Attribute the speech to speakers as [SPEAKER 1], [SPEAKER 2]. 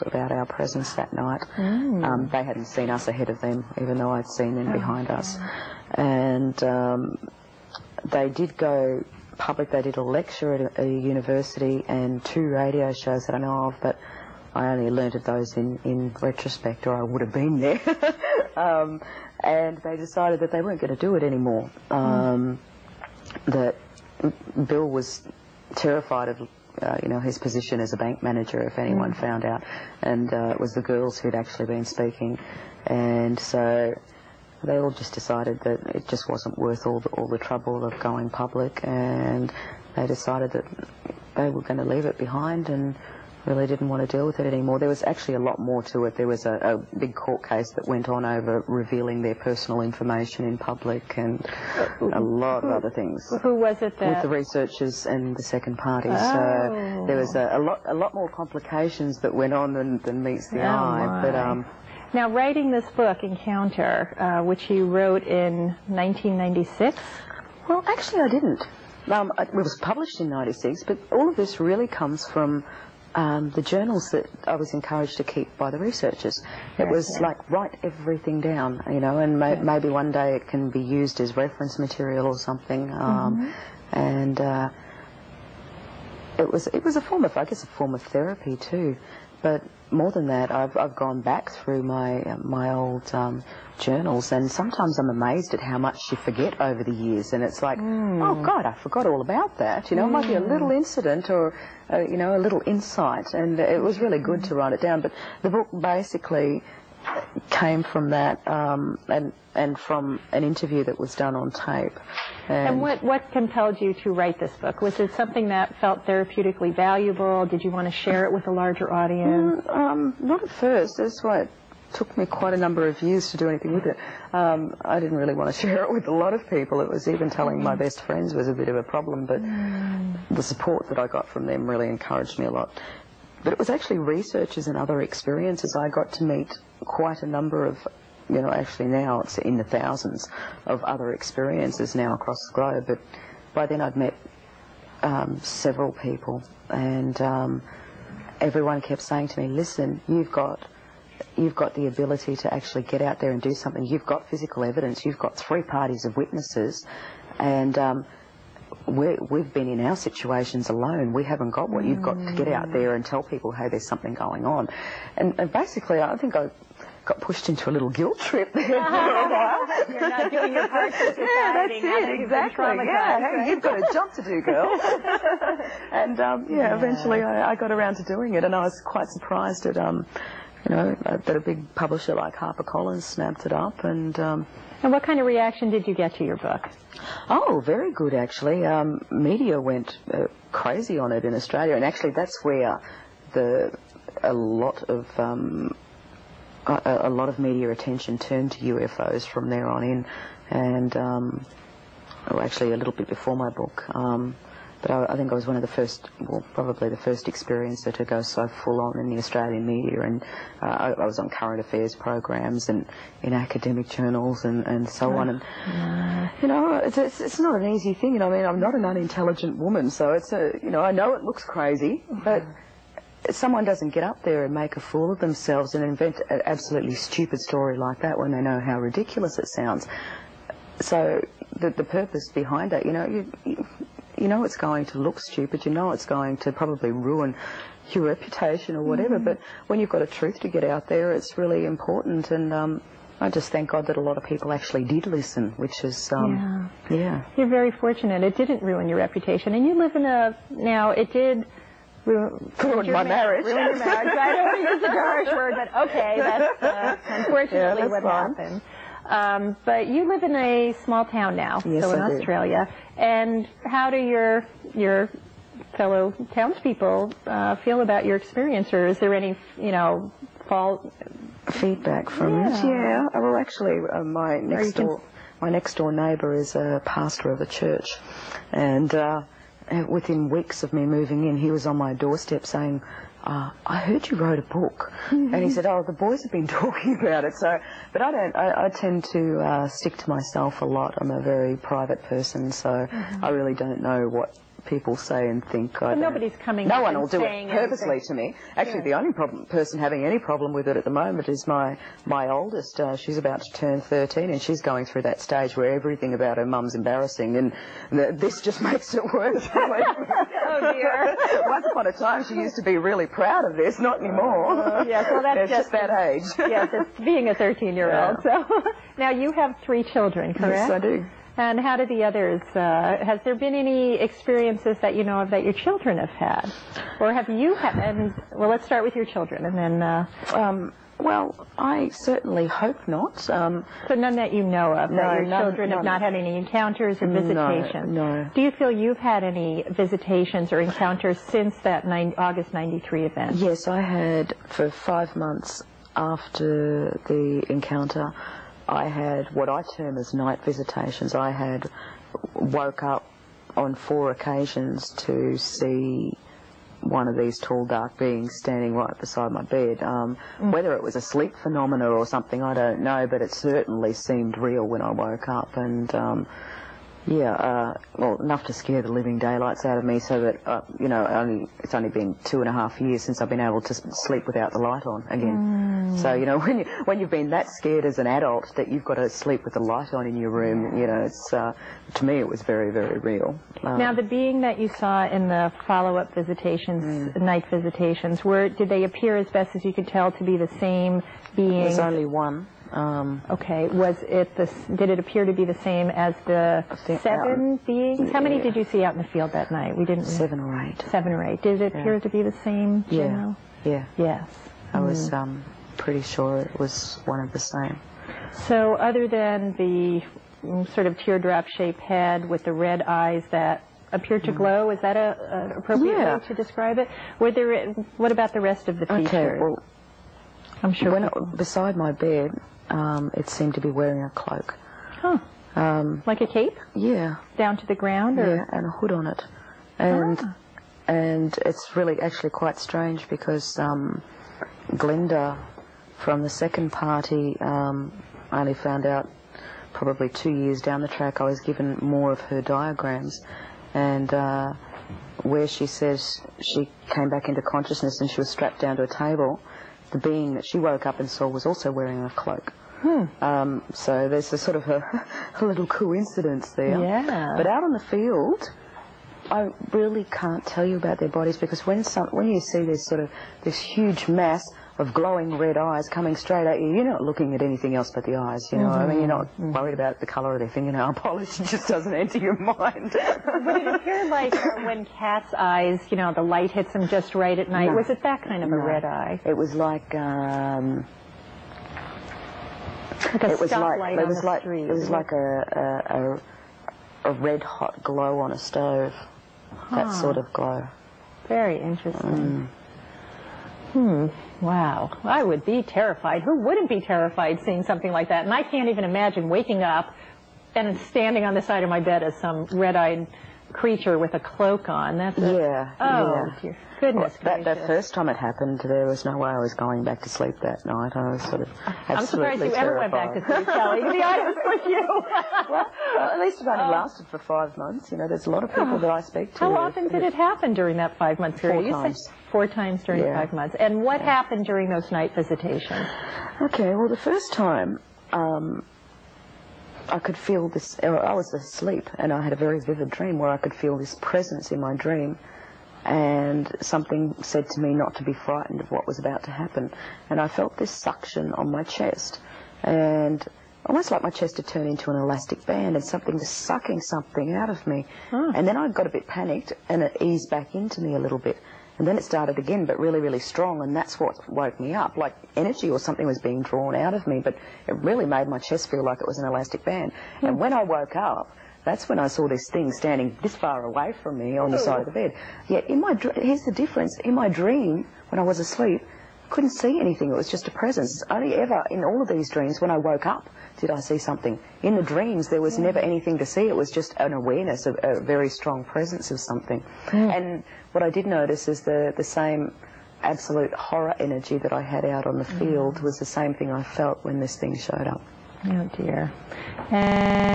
[SPEAKER 1] about our presence that night. They hadn't seen us ahead of them, even though I'd seen them behind us. And they did go public. They did a lecture at a university and 2 radio shows that I know of, but I only learnt of those in retrospect, or I would have been there. And they decided that they weren't going to do it anymore. That Bill was terrified of his position as a bank manager if anyone found out, and it was the girls who'd actually been speaking, and so they all just decided that it just wasn't worth all the trouble of going public, and they decided that they were going to leave it behind and really didn't want to deal with it anymore. There was actually a lot more to it. There was a big court case that went on over revealing their personal information in public and a lot of other things.
[SPEAKER 2] Who was it that...
[SPEAKER 1] With the researchers and the second party. So there was a lot more complications that went on than meets the eye. But
[SPEAKER 2] now, writing this book, Encounter, which you wrote in 1996?
[SPEAKER 1] Well, actually I didn't. It was published in 96, but all of this really comes from the journals that I was encouraged to keep by the researchers. It was like, write everything down, and maybe one day it can be used as reference material or something. And it was a form of, I guess, a form of therapy too. But more than that, I've gone back through my old journals, and sometimes I'm amazed at how much you forget over the years. And it's like, oh God, I forgot all about that. It might be a little incident or a little insight, and it was really good to write it down. But the book basically came from that, and from an interview that was done on tape.
[SPEAKER 2] And what compelled you to write this book? Was it something that felt therapeutically valuable? Did you want to share it with a larger audience?
[SPEAKER 1] Not at first. That's why it took me quite a number of years to do anything with it. I didn't really want to share it with a lot of people. It was even telling my best friends was a bit of a problem, but the support that I got from them really encouraged me a lot. But it was actually researchers and other experiences. I got to meet quite a number of, actually now it's in the thousands of other experiences now across the globe. But by then I'd met several people, and everyone kept saying to me, listen, you've got the ability to actually get out there and do something. You've got physical evidence. You've got 3 parties of witnesses, and we've been in our situations alone. We haven't got what you've got to get out there and tell people, hey, there's something going on. And basically, I think I got pushed into a little guilt trip there for a while.
[SPEAKER 2] You're not doing your part for society.
[SPEAKER 1] Yeah, that's it, exactly. Yeah, hey, you've got a job to do, girl. And eventually I got around to doing it, and I was quite surprised at that a big publisher like HarperCollins snapped it up. And
[SPEAKER 2] what kind of reaction did you get to your book?
[SPEAKER 1] Oh, very good, actually. Media went crazy on it in Australia, and actually that's where a lot of media attention turned to UFOs from there on in, and actually a little bit before my book. But I think I was one of the first, probably the first experiencer to go so full on in the Australian media, and I was on current affairs programs and in academic journals and so on. And it's not an easy thing. I mean, I'm not an unintelligent woman, so it's I know it looks crazy, but someone doesn't get up there and make a fool of themselves and invent an absolutely stupid story like that when they know how ridiculous it sounds. So the purpose behind it, you know it's going to look stupid, it's going to probably ruin your reputation or whatever, but when you've got a truth to get out there, it's really important, and I just thank God that a lot of people actually did listen, which is, yeah.
[SPEAKER 2] You're very fortunate. It didn't ruin your reputation, and you live in it did ruin
[SPEAKER 1] my marriage.
[SPEAKER 2] Ruin your marriage. I don't want to use the harsh word, but okay, that's unfortunately what happened. But you live in a small town now,
[SPEAKER 1] yes,
[SPEAKER 2] so in
[SPEAKER 1] I
[SPEAKER 2] Australia. And how do your fellow townspeople feel about your experience, or is there any,
[SPEAKER 1] feedback from it? Yeah. Well, actually, my next door neighbour is a pastor of a church, and within weeks of me moving in, he was on my doorstep saying, I heard you wrote a book. And he said, oh, the boys have been talking about it. So, but I tend to stick to myself a lot. I'm a very private person, so I really don't know what people say and think.
[SPEAKER 2] But nobody's coming.
[SPEAKER 1] No
[SPEAKER 2] up
[SPEAKER 1] one
[SPEAKER 2] and
[SPEAKER 1] will do it
[SPEAKER 2] saying
[SPEAKER 1] purposely
[SPEAKER 2] anything.
[SPEAKER 1] to me. Actually, the only person having any problem with it at the moment is my oldest. She's about to turn 13, and she's going through that stage where everything about her mum's embarrassing, and this just makes it worse.
[SPEAKER 2] Oh dear.
[SPEAKER 1] Once upon a time, she used to be really proud of this. Not anymore.
[SPEAKER 2] Yes, well, that's
[SPEAKER 1] just that age.
[SPEAKER 2] Yes, it's being a 13-year-old.
[SPEAKER 1] Yeah.
[SPEAKER 2] So now you have 3 children, correct?
[SPEAKER 1] Yes, I do.
[SPEAKER 2] And how do the others, has there been any experiences that you know of that your children have had? Or have you had, and, well, let's start with your children, and then...
[SPEAKER 1] Well, I certainly hope not.
[SPEAKER 2] So none that you know of,
[SPEAKER 1] No,
[SPEAKER 2] that your
[SPEAKER 1] none,
[SPEAKER 2] children have not had any encounters or visitations?
[SPEAKER 1] No.
[SPEAKER 2] Do you feel you've had any visitations or encounters since that August 93 event?
[SPEAKER 1] Yes, I had, for 5 months after the encounter, I had what I term as night visitations. I had woke up on 4 occasions to see one of these tall, dark beings standing right beside my bed. Whether it was a sleep phenomena or something, I don't know, but it certainly seemed real when I woke up. And well, enough to scare the living daylights out of me, so that, you know, it's only been 2.5 years since I've been able to sleep without the light on again. So, you know, when you've been that scared as an adult that you've got to sleep with the light on in your room, you know, it's, to me it was very, very real.
[SPEAKER 2] Now, the being that you saw in the follow-up visitations, night visitations, did they appear, as best as you could tell, to be the same being?
[SPEAKER 1] There's only one.
[SPEAKER 2] Okay. Did it appear to be the same as the 7 beings? How many did you see out in the field that night? We didn't.
[SPEAKER 1] 7 or 8.
[SPEAKER 2] 7 or 8. Did it appear to be the same?
[SPEAKER 1] Yeah. Yeah.
[SPEAKER 2] Yes.
[SPEAKER 1] I was pretty sure it was one of the same.
[SPEAKER 2] So, other than the sort of teardrop-shaped head with the red eyes that appeared to glow, is that an appropriate way to describe it? What about the rest of the features?
[SPEAKER 1] Okay. Well,
[SPEAKER 2] I'm sure.
[SPEAKER 1] Beside my bed, it seemed to be wearing a cloak.
[SPEAKER 2] Huh. Like a cape?
[SPEAKER 1] Yeah.
[SPEAKER 2] Down to the ground? Or?
[SPEAKER 1] Yeah, and a hood on it. And it's really actually quite strange because Glenda from the second party, I only found out probably 2 years down the track. I was given more of her diagrams, and where she says she came back into consciousness and she was strapped down to a table, the being that she woke up and saw was also wearing a cloak. So there's a sort of a little coincidence there.
[SPEAKER 2] Yeah.
[SPEAKER 1] But out on the field, I really can't tell you about their bodies, because when you see this huge mass of glowing red eyes coming straight at you, you're not looking at anything else but the eyes, you know. I mean, you're not worried about the colour of their fingernail polish. It just doesn't enter your mind.
[SPEAKER 2] Would it appear like when cats' eyes, you know, the light hits them just right at night?
[SPEAKER 1] No.
[SPEAKER 2] Was it that kind of a red eye?
[SPEAKER 1] It was like
[SPEAKER 2] Like a
[SPEAKER 1] it was
[SPEAKER 2] stoplight on the street.
[SPEAKER 1] It was like a red hot glow on a stove. That sort of glow.
[SPEAKER 2] Very interesting. Wow. I would be terrified. Who wouldn't be terrified seeing something like that? And I can't even imagine waking up and standing on the side of my bed as some red-eyed creature with a cloak on. That's
[SPEAKER 1] dear
[SPEAKER 2] goodness
[SPEAKER 1] well,
[SPEAKER 2] gracious.
[SPEAKER 1] that first time it happened, there was no way I was going back to sleep that night. I was sort of
[SPEAKER 2] I'm surprised you
[SPEAKER 1] absolutely
[SPEAKER 2] ever went back to sleep, Kelly. To be honest with you.
[SPEAKER 1] well, at least it only lasted for 5 months. You know, there's a lot of people that I speak to.
[SPEAKER 2] How often did it happen during that 5-month period?
[SPEAKER 1] 4 times.
[SPEAKER 2] 4 times during 5 months. And what happened during those night visitations?
[SPEAKER 1] Okay, well, the first time I could feel this, I was asleep, and I had a very vivid dream where I could feel this presence in my dream, and something said to me not to be frightened of what was about to happen. And I felt this suction on my chest, and almost like my chest had turned into an elastic band, and something was sucking something out of me. And then I got a bit panicked, and it eased back into me a little bit. And then it started again, but really, really strong, and that's what woke me up. Like energy or something was being drawn out of me, but it really made my chest feel like it was an elastic band. And when I woke up, that's when I saw this thing standing this far away from me on the side of the bed. Yet here's the difference. In my dream, when I was asleep, I couldn't see anything. It was just a presence. Only ever in all of these dreams, when I woke up, did I see something. In the dreams, there was never anything to see. It was just an awareness of a very strong presence of something. And what I did notice is the same absolute horror energy that I had out on the field was the same thing I felt when this thing showed up.
[SPEAKER 2] Oh, dear. And